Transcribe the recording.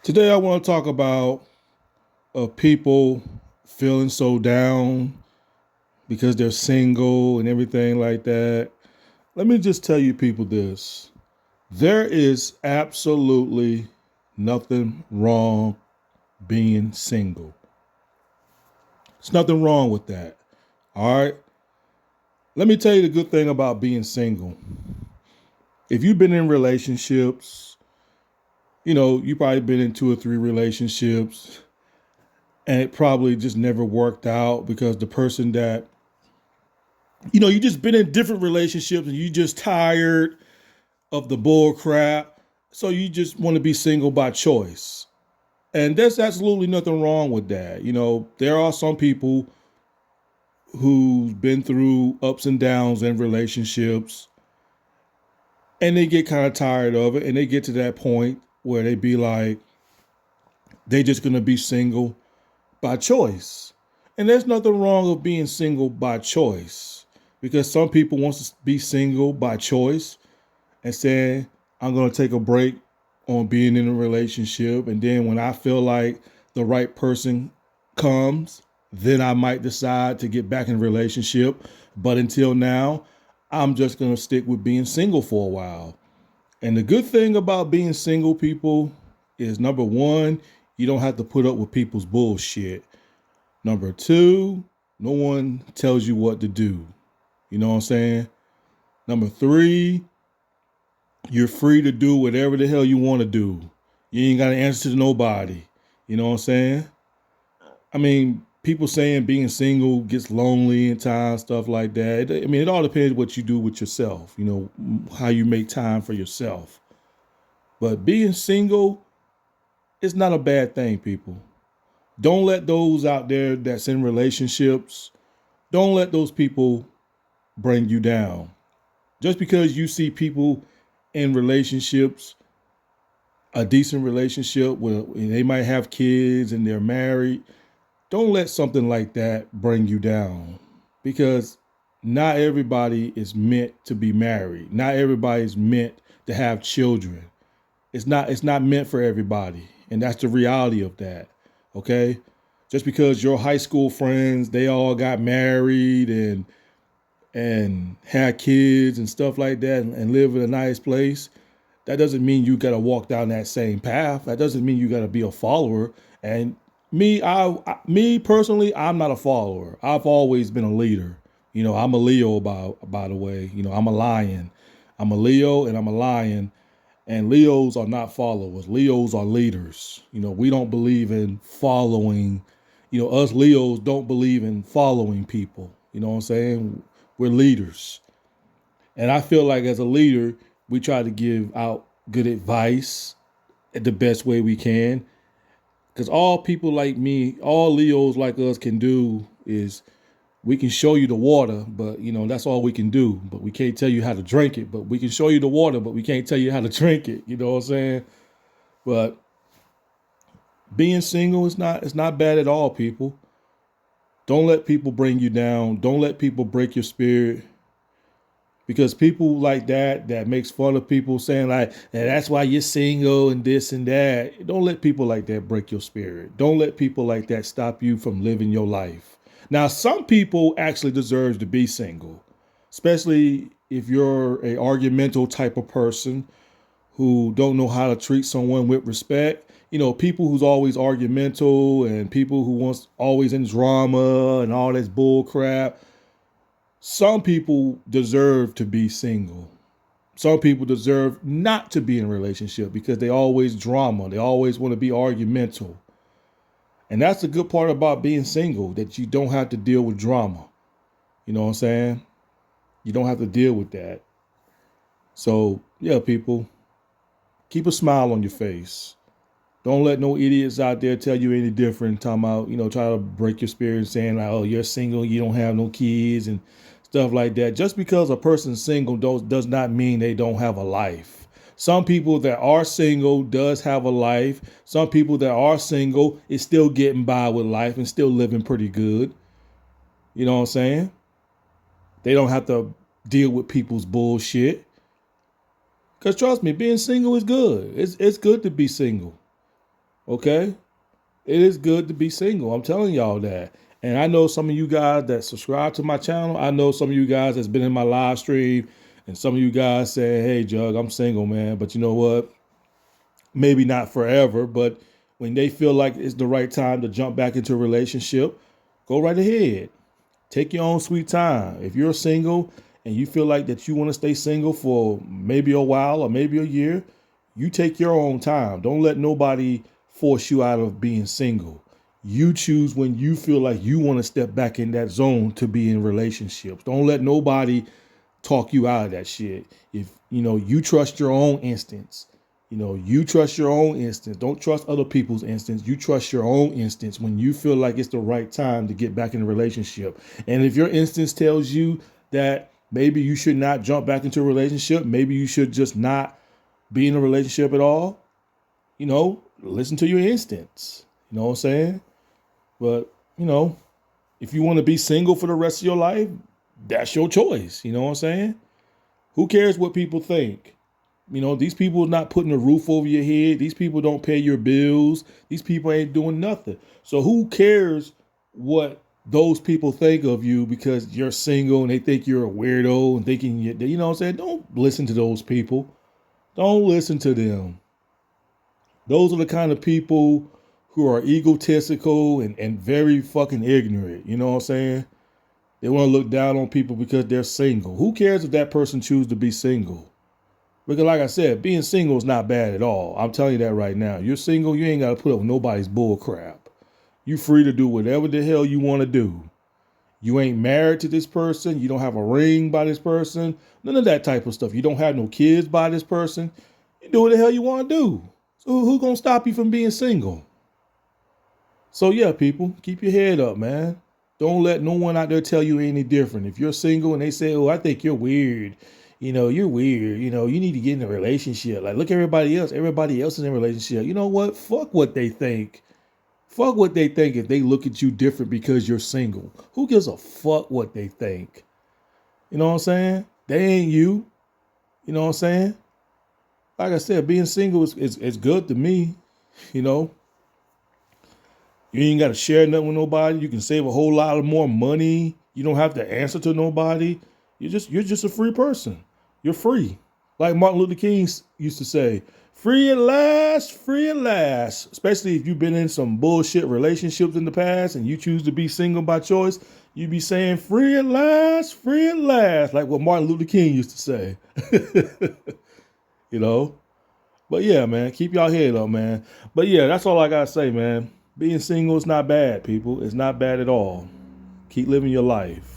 Today, I want to talk about people feeling so down because they're single and everything like that. Let me just tell you, people, this: there is absolutely nothing wrong being single. There's nothing wrong with that. All right. Let me tell you the good thing about being single. If you've been in relationships, you probably been in two or three relationships, and it probably just never worked out because the person that you just been in different relationships and you just tired of the bull crap. So you just want to be single by choice. And there's absolutely nothing wrong with that. There are some people who've been through ups and downs in relationships and they get kind of tired of it and they get to that point where they be like, they just gonna be single by choice. And there's nothing wrong with being single by choice because some people want to be single by choice and saying, I'm going to take a break on being in a relationship. And then when I feel like the right person comes, then I might decide to get back in a relationship. But until now, I'm just going to stick with being single for a while. And the good thing about being single, people, is number one, you don't have to put up with people's bullshit. Number two, no one tells you what to do. You know what I'm saying? Number three, you're free to do whatever the hell you want to do. You ain't got to answer to nobody. You know what I'm saying? I mean, people saying being single gets lonely and time, stuff like that. I mean, it all depends what you do with yourself, how you make time for yourself. But being single is not a bad thing, people. Don't let those out there that's in relationships, don't let those people bring you down. Just because you see people in relationships, a decent relationship where they might have kids and they're married, don't let something like that bring you down because not everybody is meant to be married. Not everybody is meant to have children. It's not meant for everybody. And that's the reality of that. Okay? Just because your high school friends, they all got married and had kids and stuff like that and live in a nice place, that doesn't mean you got to walk down that same path. That doesn't mean you got to be a follower. And me personally, I'm not a follower. I've always been a leader. I'm a Leo by the way. I'm a lion. I'm a Leo and I'm a lion. And Leos are not followers. Leos are leaders. We don't believe in following. Us Leos don't believe in following people. You know what I'm saying? We're leaders. And I feel like as a leader, we try to give out good advice the best way we can. Because all people like me, all Leos like us can do is we can show you the water, but that's all we can do. But we can't tell you how to drink it. But we can show you the water, but we can't tell you how to drink it. You know what I'm saying? But being single is not it's not bad at all, people. Don't let people bring you down. Don't let people break your spirit. Because people like that makes fun of people saying like, that's why you're single and this and that. Don't let people like that break your spirit. Don't let people like that stop you from living your life. Now, some people actually deserve to be single, especially if you're a argumental type of person who don't know how to treat someone with respect. People who's always argumental and people who wants always in drama and all this bull crap. Some people deserve to be single. Some people deserve not to be in a relationship because they always drama. They always want to be argumental. And that's the good part about being single, that you don't have to deal with drama. You know what I'm saying? You don't have to deal with that. So, yeah, people, keep a smile on your face. Don't let no idiots out there tell you any different. Talking about, try to break your spirit saying like, oh, you're single, you don't have no kids and stuff like that. Just because a person's single does not mean they don't have a life. Some people that are single does have a life. Some people that are single is still getting by with life and still living pretty good. You know what I'm saying? They don't have to deal with people's bullshit. Cause trust me, being single is good. It's good to be single. Okay? It is good to be single. I'm telling y'all that. And I know some of you guys that subscribe to my channel. I know some of you guys that's been in my live stream, and some of you guys say, "Hey, Jug, I'm single, man." But you know what? Maybe not forever, but when they feel like it's the right time to jump back into a relationship, go right ahead. Take your own sweet time. If you're single and you feel like that you want to stay single for maybe a while or maybe a year, you take your own time. Don't let nobody force you out of being single. You choose when you feel like you want to step back in that zone to be in relationships. Don't let nobody talk you out of that shit. If you trust your own instincts. You trust your own instincts. Don't trust other people's instincts. You trust your own instincts when you feel like it's the right time to get back in a relationship. And if your instincts tells you that maybe you should not jump back into a relationship, maybe you should just not be in a relationship at all, listen to your instincts. You know what I'm saying? But, if you want to be single for the rest of your life, that's your choice. You know what I'm saying? Who cares what people think? These people are not putting a roof over your head. These people don't pay your bills. These people ain't doing nothing. So who cares what those people think of you because you're single and they think you're a weirdo and thinking you know what I'm saying? Don't listen to those people. Don't listen to them. Those are the kind of people who are egotistical and very fucking ignorant. You know what I'm saying? They want to look down on people because they're single. Who cares if that person chooses to be single? Because like I said, being single is not bad at all. I'm telling you that right now. You're single, you ain't got to put up with nobody's bull crap. You free to do whatever the hell you want to do. You ain't married to this person. You don't have a ring by this person. None of that type of stuff. You don't have no kids by this person. You do what the hell you want to do. So who gonna stop you from being single? So yeah, people, keep your head up, man. Don't let no one out there tell you any different. If you're single and they say, "Oh, I think you're weird," you're weird. You need to get in a relationship. Like, look at everybody else. Everybody else is in a relationship. You know what? Fuck what they think. Fuck what they think if they look at you different because you're single. Who gives a fuck what they think? You know what I'm saying? They ain't you. You know what I'm saying? Like I said, being single is good to me. You know, you ain't got to share nothing with nobody. You can save a whole lot of more money. You don't have to answer to nobody. You're just a free person. You're free. Like Martin Luther King used to say, free at last, free at last. Especially if you've been in some bullshit relationships in the past and you choose to be single by choice, you be saying free at last, free at last. Like what Martin Luther King used to say. you know? But yeah, man, keep y'all head up, man. But yeah, that's all I gotta say, man. Being single is not bad, people. It's not bad at all. Keep living your life.